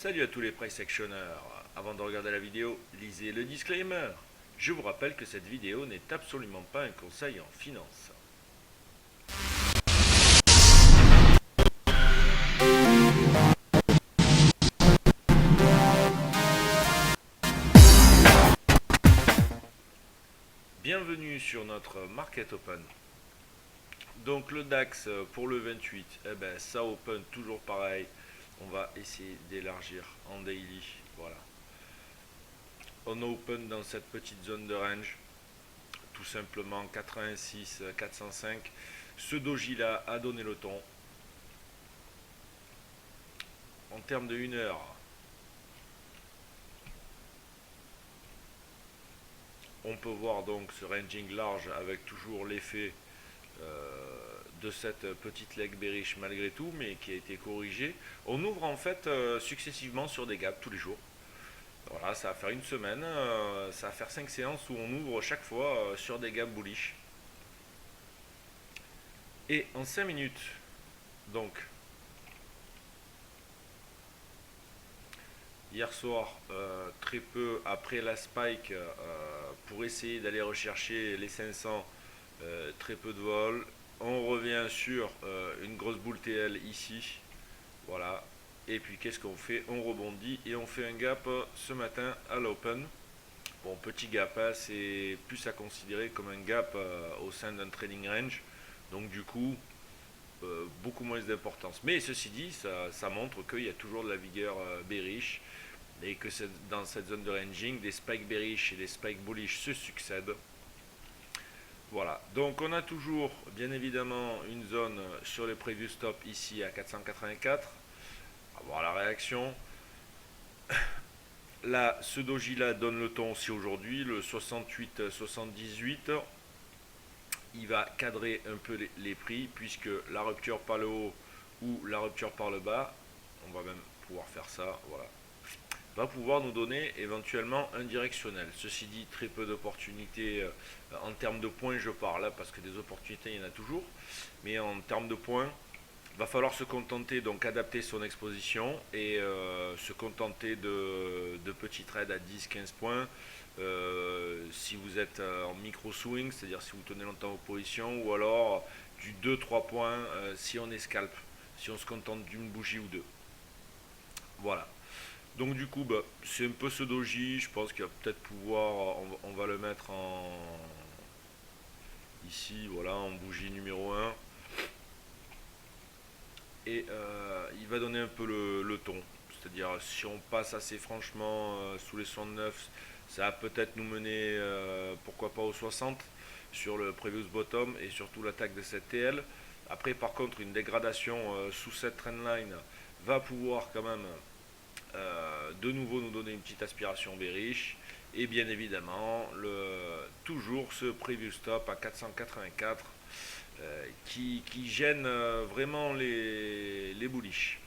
Salut à tous les price actionneurs. Avant de regarder la vidéo, lisez le disclaimer. Je vous rappelle que cette vidéo n'est absolument pas un conseil en finance. Bienvenue sur notre Market Open. Donc le DAX pour le 28, ça open toujours pareil. On va essayer d'élargir en daily. Voilà. On open dans cette petite zone de range. Tout simplement 86 405. Ce doji là a donné le ton. En termes de 1 heure, on peut voir donc ce ranging large avec toujours l'effet de cette petite leg bearish malgré tout, mais qui a été corrigé. On ouvre en fait successivement sur des gaps tous les jours. Voilà, ça va faire une semaine, ça va faire 5 séances où on ouvre chaque fois sur des gaps bullish. Et en 5 minutes, donc hier soir, très peu après la spike, pour essayer d'aller rechercher les 500, très peu de vol. On revient sur une grosse boule TL ici. Voilà. Et puis qu'est-ce qu'on fait? On rebondit et on fait un gap ce matin à l'open. Bon, petit gap, hein, c'est plus à considérer comme un gap au sein d'un trading range. Donc du coup, beaucoup moins d'importance. Mais ceci dit, ça montre qu'il y a toujours de la vigueur bearish et que dans cette zone de ranging, des spikes bearish et des spikes bullish se succèdent. Voilà, donc on a toujours bien évidemment une zone sur les previous stop ici à 484. On va voir la réaction. Là, ce doji là donne le ton aussi aujourd'hui, le 68-78. Il va cadrer un peu les prix puisque la rupture par le haut ou la rupture par le bas, on va même pouvoir faire ça, voilà, va pouvoir nous donner éventuellement un directionnel. Ceci dit, très peu d'opportunités en termes de points, je parle, parce que des opportunités, il y en a toujours. Mais en termes de points, va falloir se contenter, donc adapter son exposition et se contenter de petits trades à 10-15 points. Si vous êtes en micro swing, c'est-à-dire si vous tenez longtemps vos positions, ou alors du 2-3 points si on est scalp, si on se contente d'une bougie ou deux. Voilà. Donc du coup, c'est un peu ce doji. Je pense qu'il va peut-être pouvoir, on va le mettre en ici, voilà, en bougie numéro 1. Et il va donner un peu le ton. C'est-à-dire, si on passe assez franchement sous les 69, ça va peut-être nous mener, pourquoi pas aux 60 sur le previous bottom et surtout l'attaque de cette TL. Après, par contre, une dégradation sous cette trendline va pouvoir quand même de nouveau nous donner une petite aspiration bearish et bien évidemment toujours ce preview stop à 484 qui gêne vraiment les bullish.